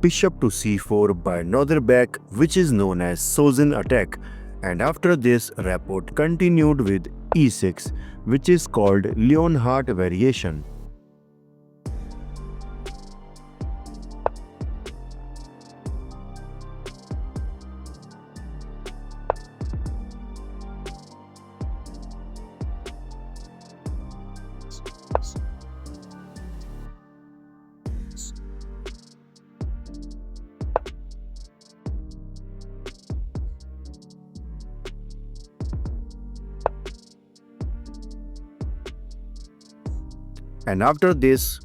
Bishop to c4 by Nodirbek, which is known as Sozin attack, and after this Rapport continued with e6, which is called Leonhardt variation. And after this,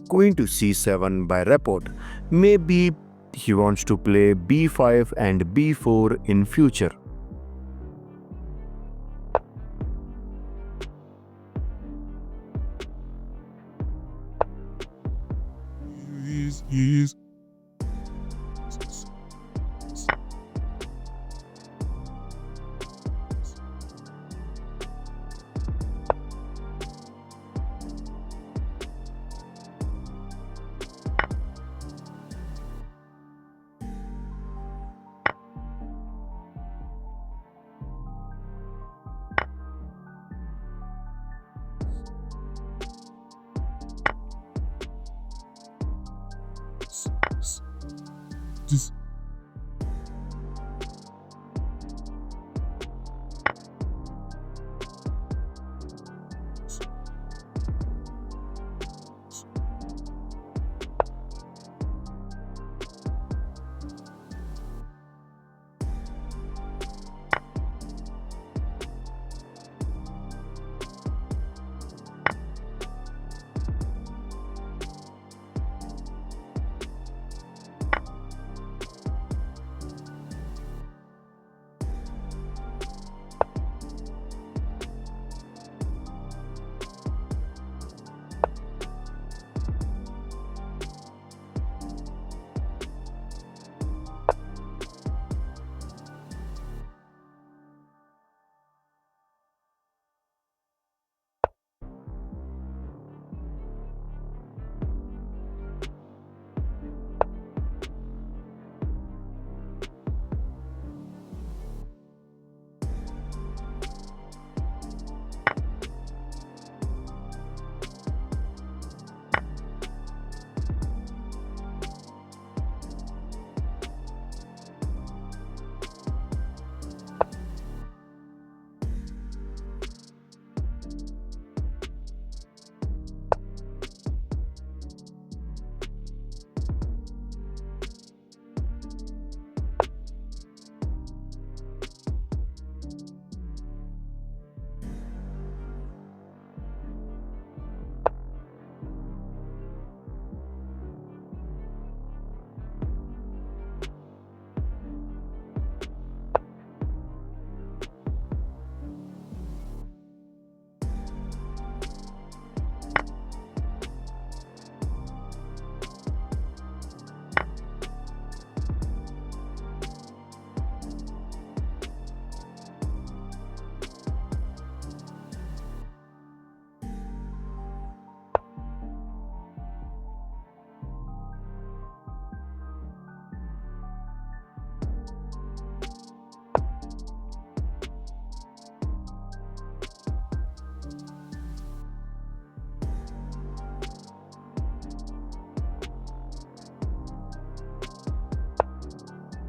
queen to c7 by Rapport. Maybe he wants to play b5 and b4 in future.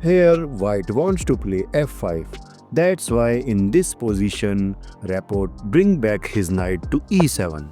Here white wants to play f5. That's why in this position Rapport bring back his knight to e7.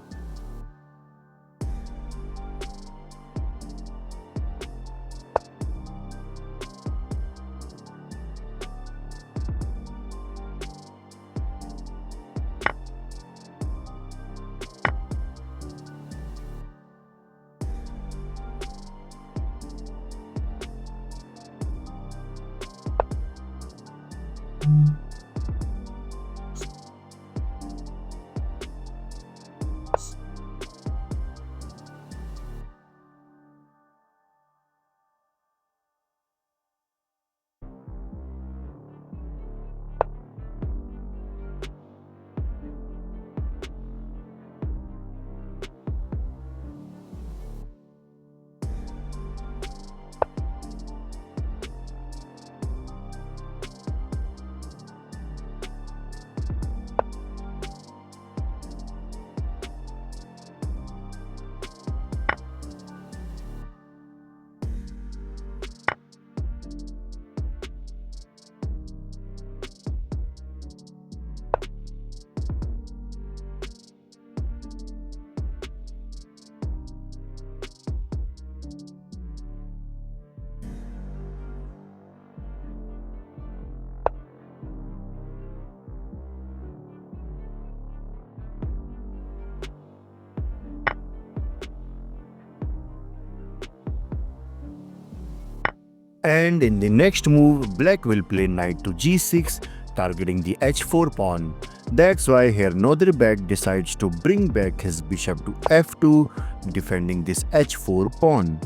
And in the next move, black will play knight to g6, targeting the h4 pawn. That's why here Nodirbek decides to bring back his bishop to f2, defending this h4 pawn.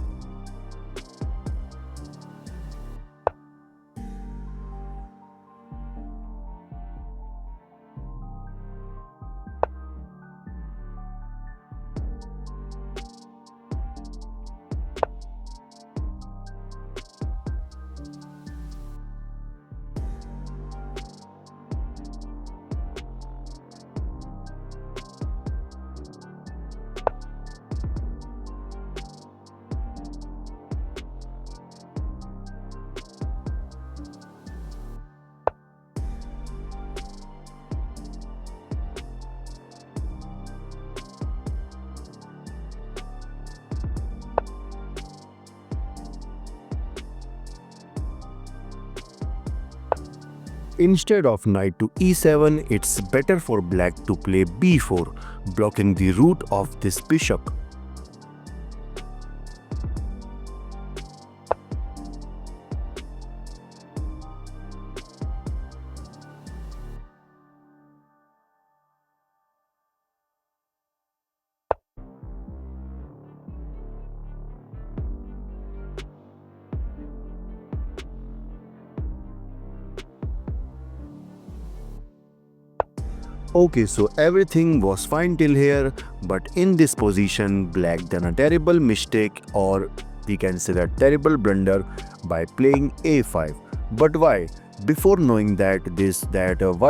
Instead of knight to e7, it's better for black to play b4, blocking the route of this bishop. Okay, so everything was fine till here, but in this position, black done a terrible mistake, or we can say a terrible blunder by playing a5. But why? Before knowing why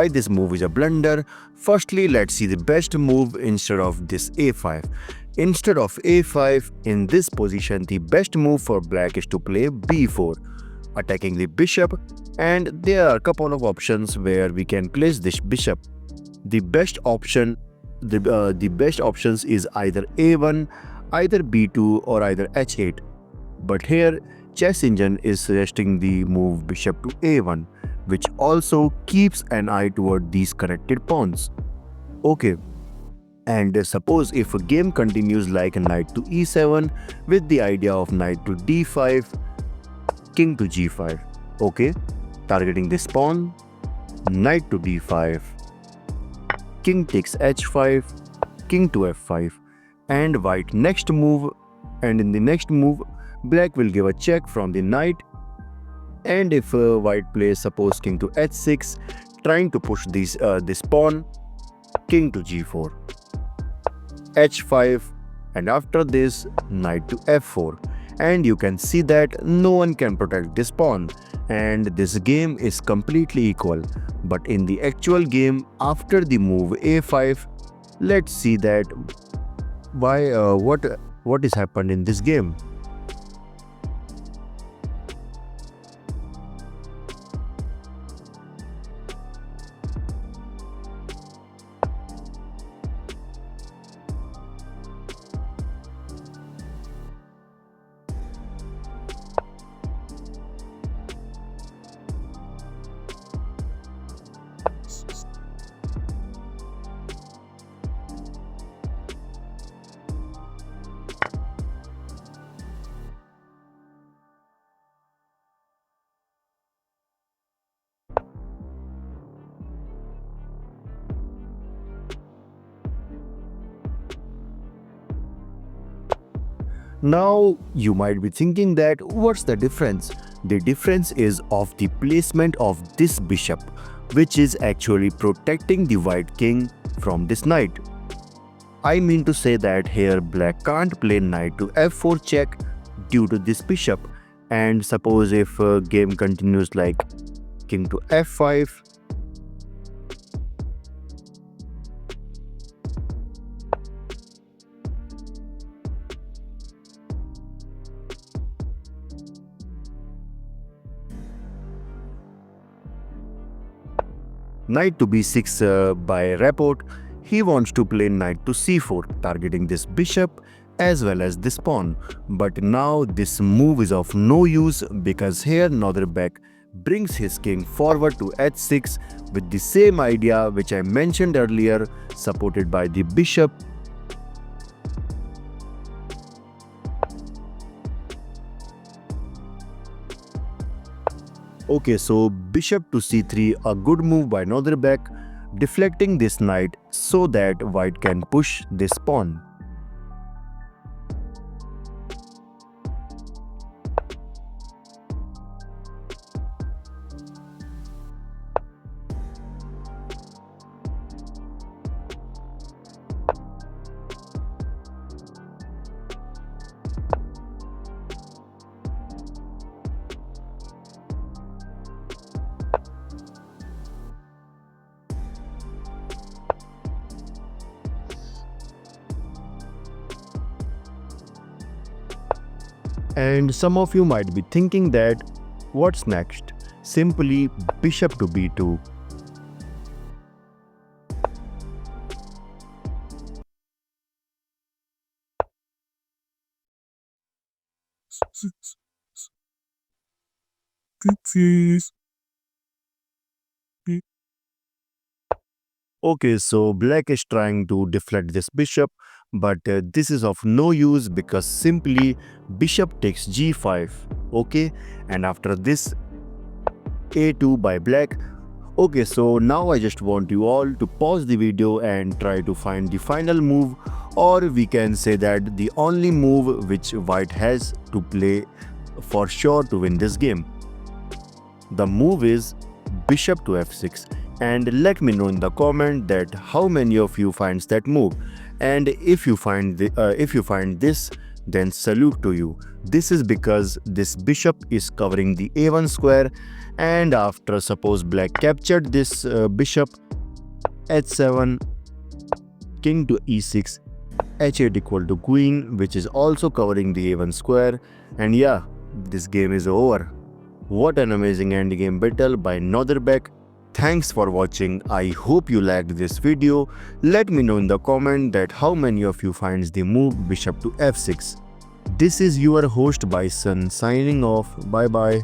this move is a blunder, firstly let's see the best move instead of this a5. Instead of a5, in this position, the best move for black is to play b4, attacking the bishop, and there are a couple of options where we can place this bishop. The best options is either a1, either b2, or either h8. But here, Chess Engine is suggesting the move bishop to a1, which also keeps an eye toward these connected pawns. Okay, and suppose if a game continues like knight to e7 with the idea of knight to d5, king to g5. Okay, targeting this pawn, knight to d5. King takes h5, king to f5, and white next move, and in the next move black will give a check from the knight, and if white plays suppose king to h6, trying to push this pawn, king to g4, h5, and after this knight to f4, and you can see that no one can protect this pawn, and this game is completely equal. But in the actual game, after the move a5, let's see that what is happened in this game. Now you might be thinking that what's the difference? The difference is of the placement of this bishop, which is actually protecting the white king from this knight. I mean to say that here black can't play knight to f4 check due to this bishop, and suppose if game continues like king to f5, knight to b6 by Rapport, he wants to play knight to c4, targeting this bishop as well as this pawn. But now this move is of no use because here Nodirbek brings his king forward to h6 with the same idea which I mentioned earlier, supported by the bishop. Okay, so bishop to c3, a good move by Nodirbek, deflecting this knight so that white can push this pawn. And some of you might be thinking that what's next? Simply bishop to b2. Okay, so black is trying to deflect this bishop, but this is of no use because simply bishop takes g5. Okay, and after this a2 by black. Okay, so now I just want you all to pause the video and try to find the final move, or we can say that the only move which white has to play for sure to win this game. The move is bishop to f6, and let me know in the comment that how many of you finds that move, and if you find this, then salute to you. This is because this bishop is covering the a1 square, and after suppose black captured this bishop, h7, king to e6, h8 equal to queen, which is also covering the a1 square, and yeah, this game is over. What an amazing endgame battle by Nodirbek. Thanks for watching. I hope you liked this video. Let me know in the comment that how many of you finds the move bishop to f6. This is your host Bison signing off. Bye bye.